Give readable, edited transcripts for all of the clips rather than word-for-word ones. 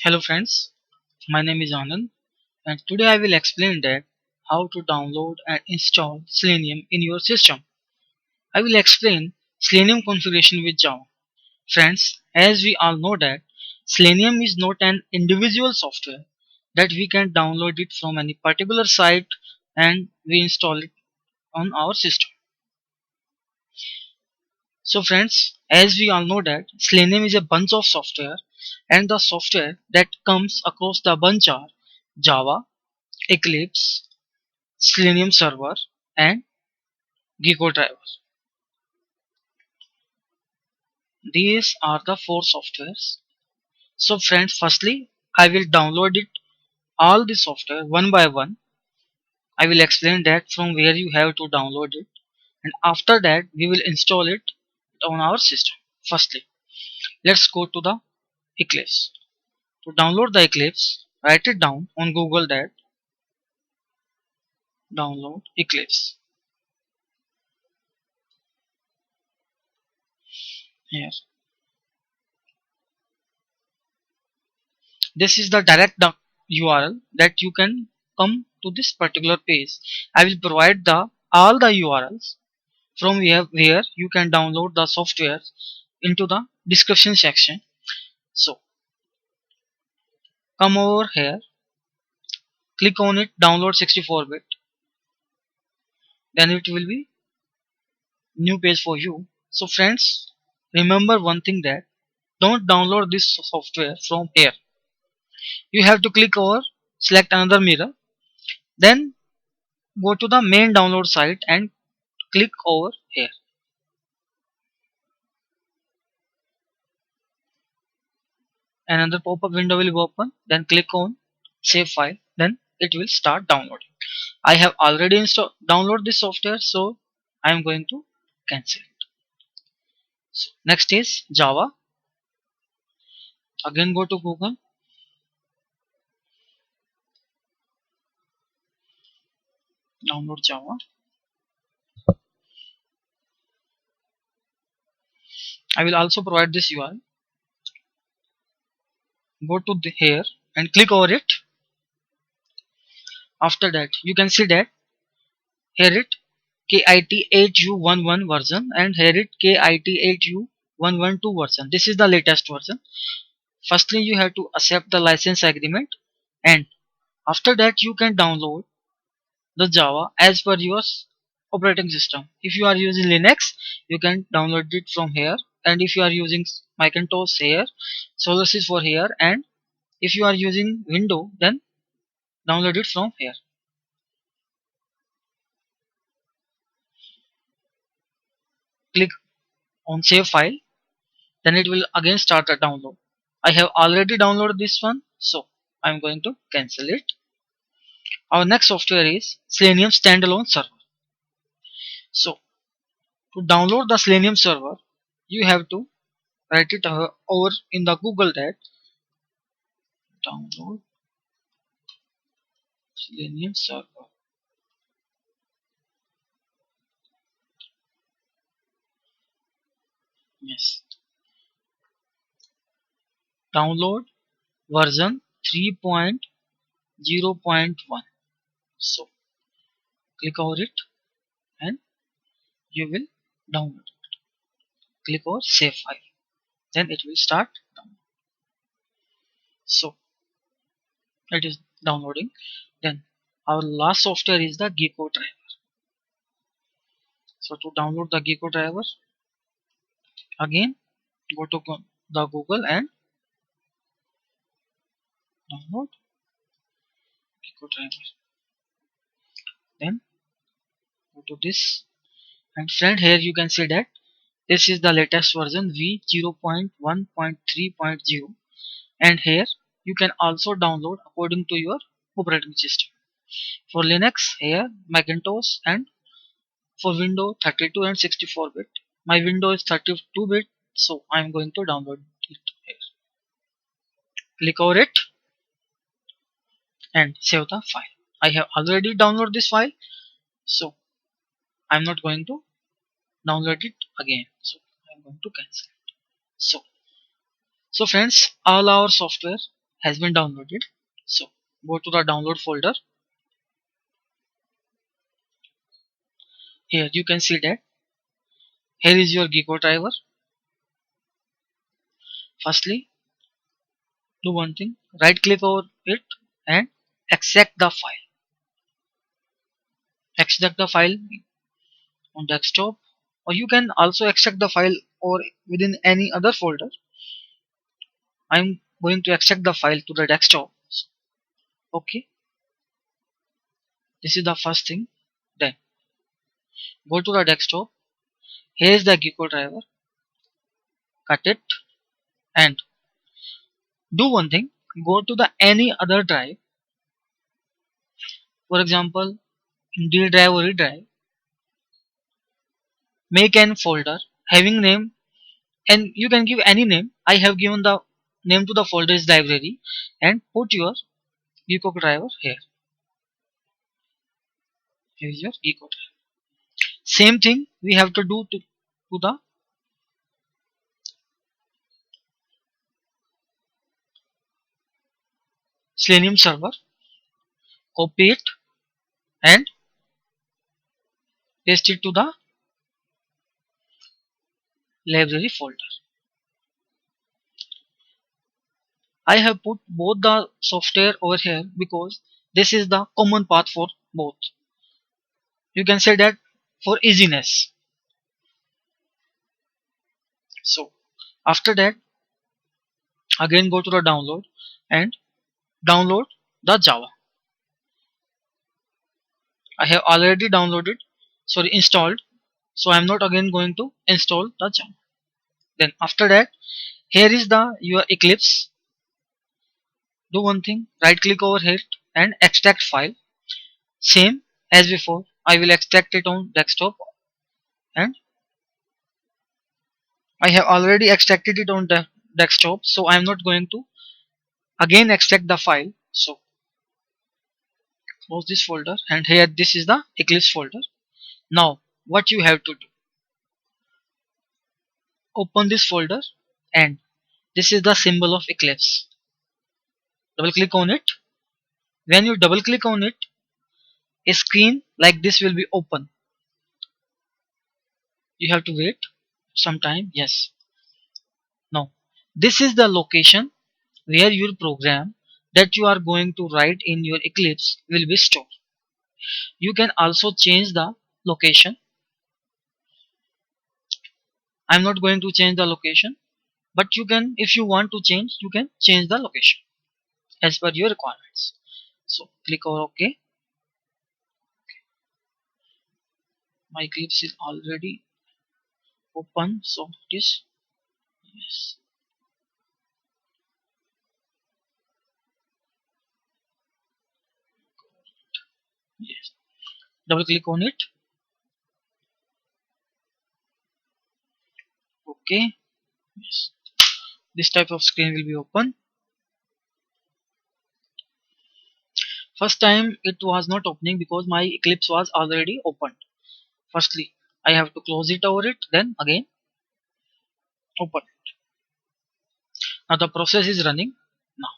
Hello friends, my name is Anand and today I will explain that how to download and install Selenium in your system. I will explain Selenium configuration with Java. Friends, as we all know that Selenium is not an individual software that we can download it from any particular site and we install it on our system. So friends, as we all know that Selenium is a bunch of software and the software that comes across the bunch are Java, Eclipse, Selenium Server and Gecko Driver. These are the four softwares. So friends, firstly I will download it all the software one by one. I will explain that from where you have to download it and after that we will install it on our system. Firstly, let's go to the Eclipse. To download the Eclipse, write it down on Google that download Eclipse. Here. This is the direct URL that you can come to this particular page. I will provide the all the URLs from where you can download the software into the description section. So come over here, click on it, download 64-bit, then it will be new page for you. So friends, remember one thing that don't download this software from here. You have to click over, select another mirror, then go to the main download site and click over here. Another pop-up window will open, then click on save file, then it will start downloading. I have already download this software, so I am going to cancel it. So next is Java. Again go to Google, download Java. I will also provide this URL. Go to here and click over it. After that you can see that here it KIT8U11 version and here it KIT8U112 version. This is the latest version. Firstly you have to accept the license agreement and after that you can download the Java as per your operating system. If you are using Linux you can download it from here, and if you are using Macintosh here, SolarSys for here, and if you are using Windows then download it from here. Click on save file, then it will again start a download. I have already downloaded this one, so I'm going to cancel it. Our next software is Selenium standalone server. So to download the Selenium server you have to write it over in the Google that download Selenium server. Yes, download version 3.0.1. So click over it and you will download it. Click over save file, then it will start download. So it is downloading. Then our last software is the Gecko driver. So to download the Gecko driver, again go to the Google and download Gecko driver. Then go to this, and friend here you can see that this is the latest version v0.1.3.0, and here you can also download according to your operating system. For Linux here Macintosh, and for Windows 32 and 64-bit. My Windows is 32-bit, so I am going to download it here. Click over it and save the file. I have already downloaded this file, so I am not going to download it again. So I am going to cancel it. So friends, all our software has been downloaded. So go to the download folder. Here you can see that here is your Gecko driver. Firstly, do one thing, right click over it and extract the file. Extract the file on desktop, or you can also extract the file or within any other folder. I'm going to extract the file to the desktop. Okay, this is the first thing. Then go to the desktop. Here is the Gecko driver. Cut it and do one thing. Go to the any other drive. For example, in D drive or E drive, make an folder having name, and you can give any name. I have given the name to the folder is library, and put your Gecko driver here. Here is your Gecko driver. Same thing we have to do to the Selenium server. Copy it and paste it to the library folder. I have put both the software over here because this is the common path for both. You can say that for easiness. So after that, again go to the download and download the Java. I have already downloaded, sorry, installed. So I am not again going to install the Java. Then after that, here is the your Eclipse. Do one thing, right click over here and extract file. Same as before, I will extract it on desktop, and I have already extracted it on the desktop, so I am not going to again extract the file. So close this folder, and here this is the Eclipse folder. Now what you have to do, open this folder, and this is the symbol of Eclipse. Double click on it. When you double click on it, a screen like this will be open. You have to wait some time. Yes. Now this is the location where your program that you are going to write in your Eclipse will be stored. You can also change the location. I'm not going to change the location, but you can, if you want to change, you can change the location as per your requirements. So click over OK. My Eclipse is already open, so it is, yes. Yes. Double click on it. Okay. Yes. This type of screen will be open. First time it was not opening because my Eclipse was already opened. Firstly, I have to close it over it, then again open it. Now the process is running now.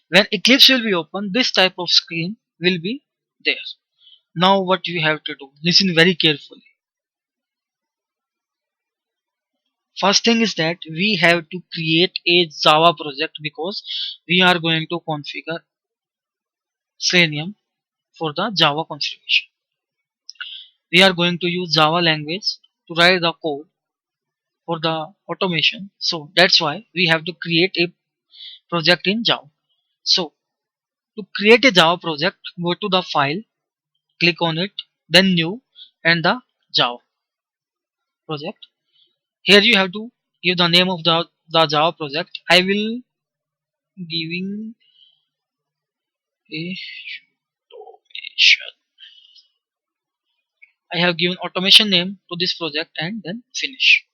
When Eclipse will be open, this type of screen will be there. Now what you have to do, listen very carefully. First thing is that we have to create a Java project because we are going to configure Selenium for the Java configuration. We are going to use Java language to write the code for the automation. So that's why we have to create a project in Java. So to create a Java project, go to the file, click on it, then new, and the Java project. Here you have to give the name of the Java project. I will giving a automation. I have given automation name to this project and then finish.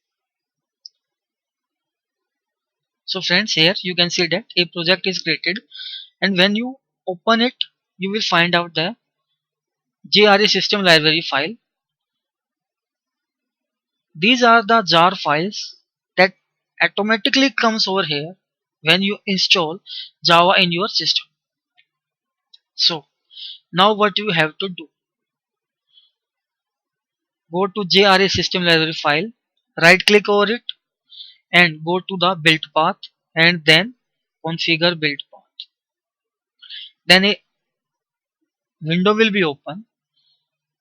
So friends, here you can see that a project is created, and when you open it, you will find out the JRE system library file. These are the jar files that automatically comes over here when you install Java in your system. So now what you have to do, go to JRA system library file, right click over it and go to the build path and then configure build path. Then a window will be open.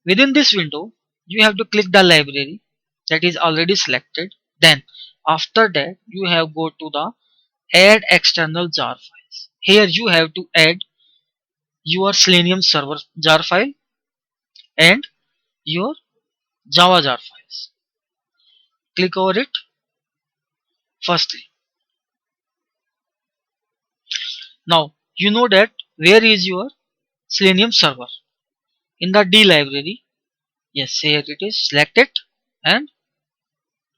Within this window, you have to click the library that is already selected. Then after that, you have go to the add external jar files. Here you have to add your Selenium server jar file and your Java jar files. Click over it firstly. Now you know that where is your Selenium server? In the D library. Yes, here it is. Select it and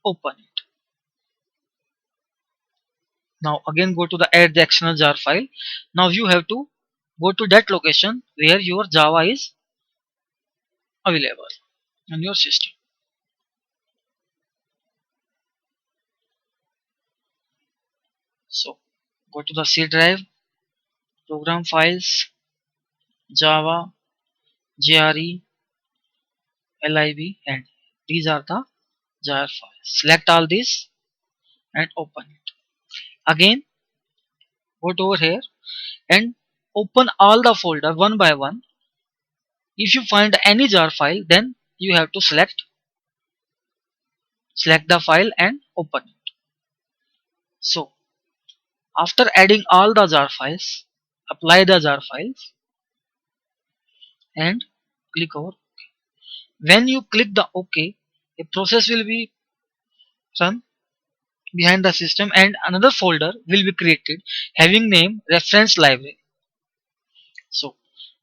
open it. Now again go to the add the external jar file. Now you have to go to that location where your Java is available on your system. So go to the C drive, program files, Java, JRE, lib, and these are the jar files. Select all these and open it. Again go to over here and open all the folder one by one. If you find any jar file, then you have to select the file and open it. So after adding all the jar files, apply the jar files and click over. When you click the OK, a process will be run behind the system and another folder will be created having name reference library. So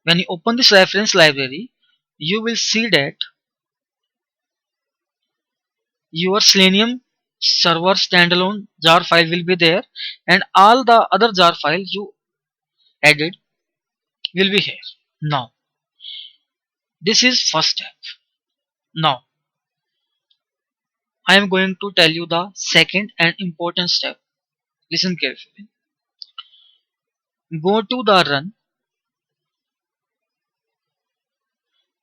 when you open this reference library, you will see that your Selenium server standalone jar file will be there and all the other jar files you added will be here. Now this is first step. Now I am going to tell you the second and important step. Listen carefully. Go to the run,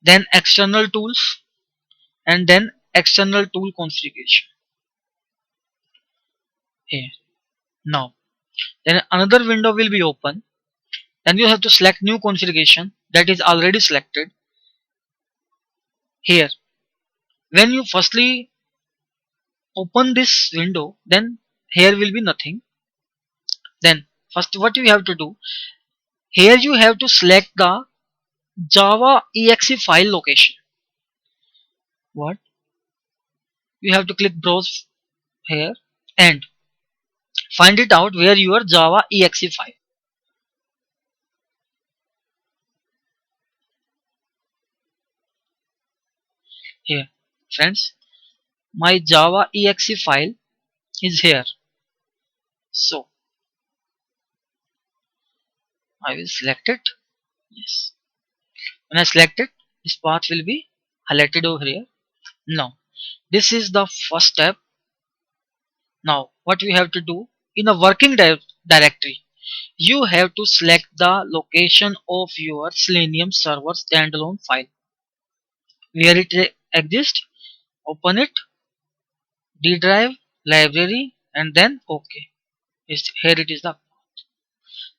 then external tools, and then external tool configuration. Here. Now, then another window will be open. Then you have to select new configuration that is already selected. Here. When you firstly open this window, then here will be nothing. Then first what you have to do, here you have to select the Java exe file location. What? You have to click browse here and find it out where your Java exe file. Here, friends, my Java exe file is here. So I will select it. Yes. When I select it, this path will be highlighted over here. Now, this is the first step. Now, what we have to do in a working directory, you have to select the location of your Selenium server standalone file. Where it exists, open it, D drive, library, and then OK. Here it is the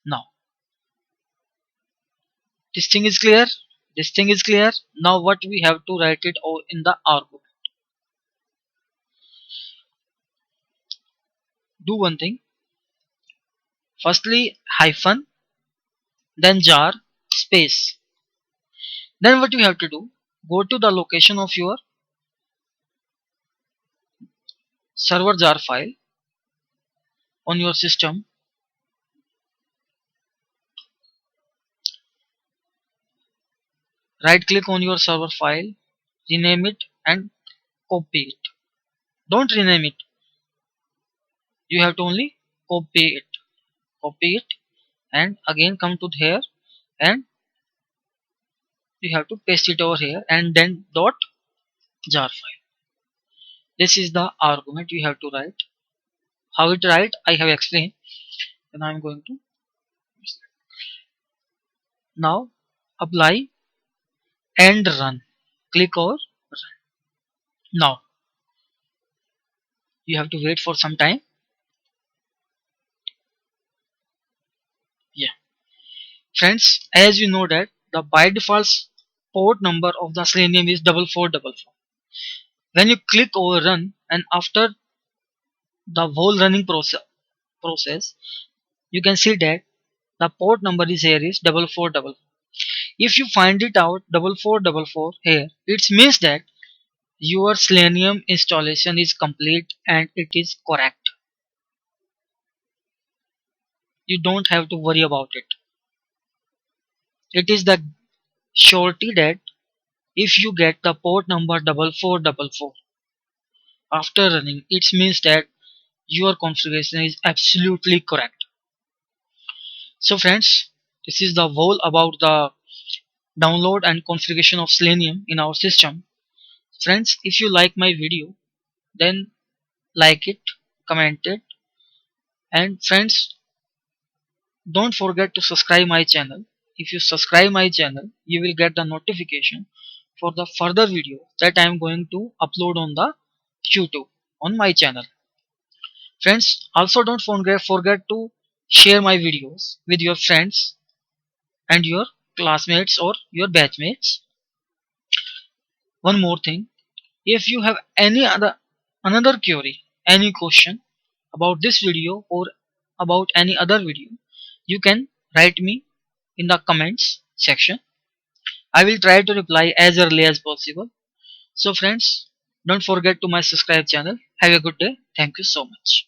now. This thing is clear. This thing is clear. Now what we have to write it in the argument. Do one thing. Firstly hyphen, then jar, space. Then what you have to do, go to the location of your server jar file on your system. Right click on your server file, rename it and copy it. Don't rename it. You have to only copy it. Copy it and again come to here and you have to paste it over here and then dot jar file. This is the argument you have to write. How it write I have explained. then I'm going to now apply and run. Click over run. Now you have to wait for some time. Yeah, friends, as you know that the by default port number of the Selenium is 4444. When you click over run and after the whole running process, you can see that the port number is here is 4444. If you find it out 4444 here, it means that your Selenium installation is complete and it is correct. You don't have to worry about it. It is the surety that if you get the port number 4444 after running, it means that your configuration is absolutely correct. So friends, this is the whole about the download and configuration of Selenium in our system. Friends, if you like my video, then like it, comment it, and friends, don't forget to subscribe my channel. If you subscribe my channel, you will get the notification for the further video that I am going to upload on the YouTube on my channel. Friends, also don't forget to share my videos with your friends and your classmates or your batchmates. One more thing, if you have any another query, any question about this video or about any other video, you can write me in the comments section. I will try to reply as early as possible. So friends, don't forget to my subscribe channel. Have a good day. Thank you so much.